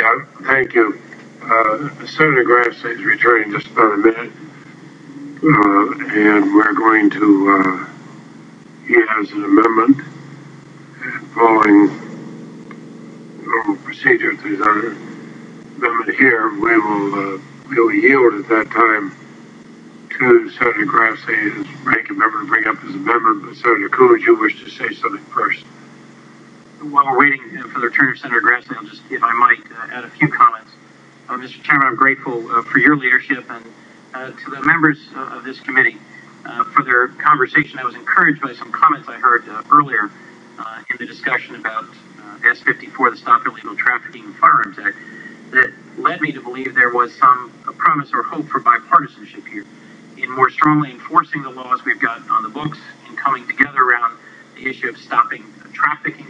Yeah, thank you. Senator Grassley is returning just about a minute, and we're going to, he has an amendment, and following normal procedure, if there's an amendment here, we will yield at that time to Senator Grassley as ranking member to bring up his amendment. But Senator Coolidge, you wish to say something first? While we're waiting for the return of Senator Grassley, I'll just, if I might, add a few comments. Mr. Chairman, I'm grateful for your leadership and to the members of this committee for their conversation. I was encouraged by some comments I heard earlier in the discussion about S-54, the Stop Illegal Trafficking in Firearms Act, that led me to believe there was some promise or hope for bipartisanship here in more strongly enforcing the laws we've got on the books and coming together around the issue of stopping trafficking.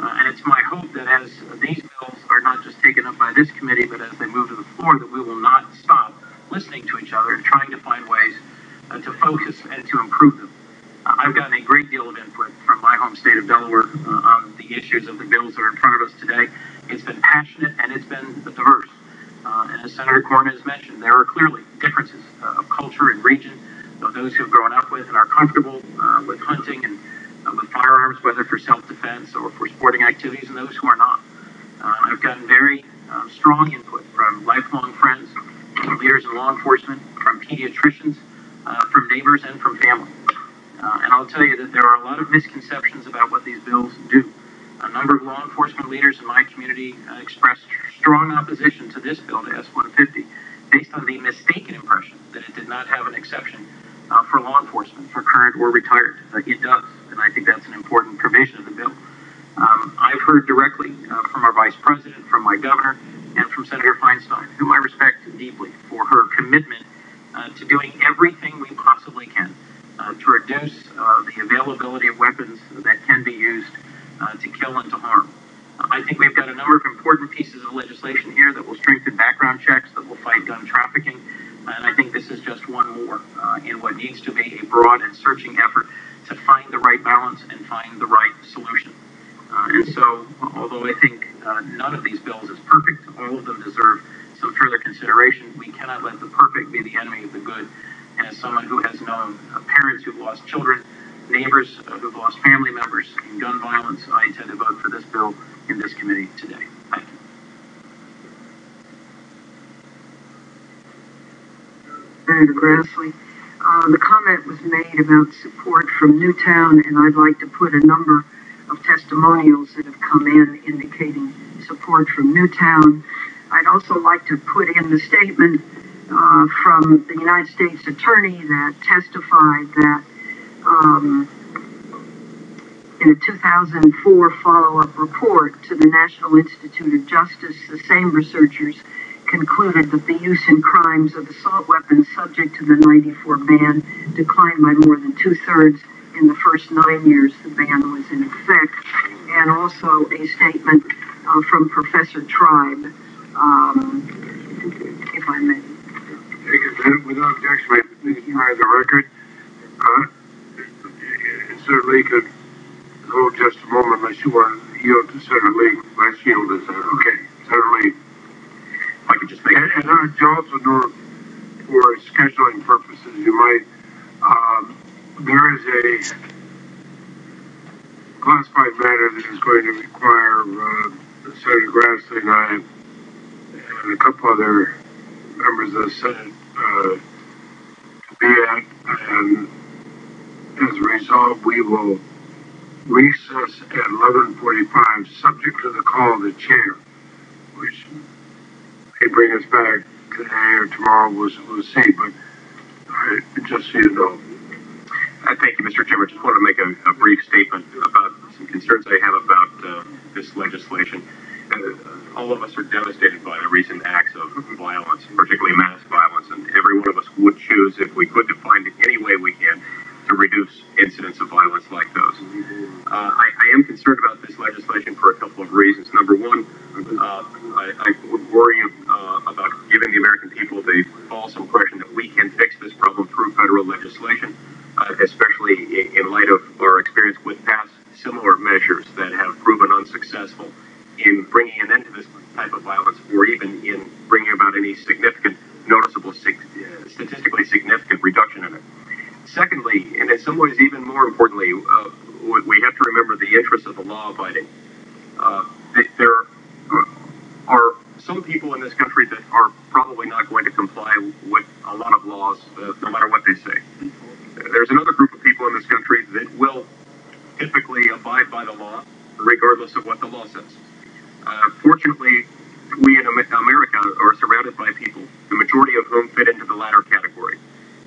And it's my hope that as these bills are not just taken up by this committee, but as they move to the floor, that we will not stop listening to each other and trying to find ways to focus and to improve them. I've gotten a great deal of input from my home state of Delaware on the issues of the bills that are in front of us today. It's been passionate and it's been diverse. And as Senator Cornyn has mentioned, there are clearly differences of culture and region of those who've grown up with and are comfortable with hunting and with firearms, whether for self-defense or for sporting activities, and those who are not. I've gotten very strong input from lifelong friends, from leaders in law enforcement, from pediatricians, from neighbors, and from family. And I'll tell you that there are a lot of misconceptions about what these bills do. A number of law enforcement leaders in my community expressed strong opposition to this bill, to S-150, based on the mistaken impression that it did not have an exception for law enforcement, for current or retired. It does, and I think that's an important provision of the bill. I've heard directly from our Vice President, from my governor, and from Senator Feinstein, whom I respect deeply for her commitment to doing everything we possibly can to reduce the availability of weapons that can be used to kill and to harm. I think we've got a number of important pieces of legislation here that will strengthen background checks, that will fight gun trafficking, and I think this is just one more in what needs to be a broad and searching effort to find the right balance and find the right solution. And so, although I think none of these bills is perfect, all of them deserve some further consideration. We cannot let the perfect be the enemy of the good. And as someone who has known parents who've lost children, neighbors who've lost family members in gun violence, I intend to vote for this bill in this committee today. Thank you. Senator Grassley, the comment was made about support from Newtown, and I'd like to put a number of testimonials that have come in indicating support from Newtown. I'd also like to put in the statement from the United States Attorney that testified that in a 2004 follow-up report to the National Institute of Justice, the same researchers concluded that the use in crimes of assault weapons subject to the '94 ban declined by more than 2/3 in the first 9 years the ban was in effect. And also a statement from Professor Tribe, if I may. Without objection, please behind the record. Certainly could hold just a moment unless you want to yield to Senator Lee. Let's yield to Senator. Okay, Senator Lee. If I could just make and you also know, for scheduling purposes, you might, there is a classified matter that is going to require Senator Grassley and I and a couple other members of the Senate to be at, and as a result, we will recess at 11:45, subject to the call of the chair, which may bring us back today or tomorrow. We'll see, but just so you know. Thank you, Mr. Chairman. Just want to make a brief statement about some concerns I have about this legislation. All of us are devastated by the recent acts of violence, particularly mass violence, and every one of us would choose, if we could, to find any way we can to reduce incidents of violence like those. I am concerned about this legislation for a couple of reasons. Number one, I would worry about giving the American people the false impression that we can fix this problem through federal legislation, especially in light of our experience with past similar measures that have proven unsuccessful in bringing an an end to this type of violence, or even in bringing about any significant, noticeable, statistically significant reduction in it. Secondly, and in some ways even more importantly, we have to remember the interests of the law-abiding. There are some people in this country that are probably not going to comply with a lot of laws, no matter what they say. There's another group of people in this country that will typically abide by the law, regardless of what the law says. Fortunately, we in America are surrounded by people, the majority of whom fit into the latter category.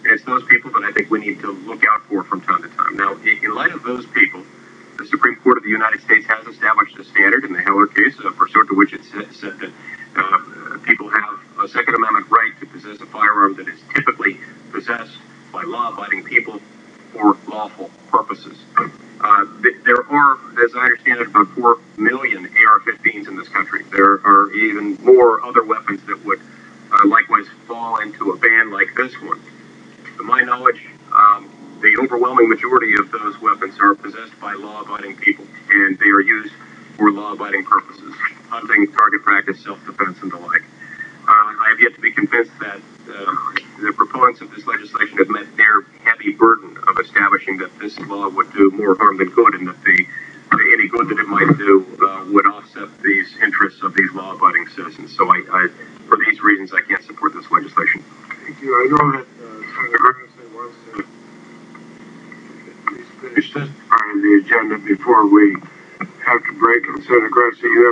And it's those people that I think we need to look out for from time to time. Now, in light of those people, the Supreme Court of the United States has established a standard in the Heller case, pursuant to which it said that people have a Second Amendment right to possess a firearm that is typically possessed by law-abiding people for lawful purposes. There are, as I understand it, about 4 million AR-15s in this country. There are even more other weapons that would likewise fall into a ban like this one. To my knowledge, the overwhelming majority of those weapons are possessed by law-abiding people, and they are used for law-abiding purposes, hunting, target practice, self-defense, and the like. I have yet to be convinced that the proponents of this legislation have met their heavy burden of establishing that this law would do more harm than good, and that any good that it might do would offset these interests of these law-abiding citizens. So for these reasons, I can't support this legislation. Thank you. I know that Senator Grassley wants to finish this part of the agenda before we have to break. And Senator Grassley, you have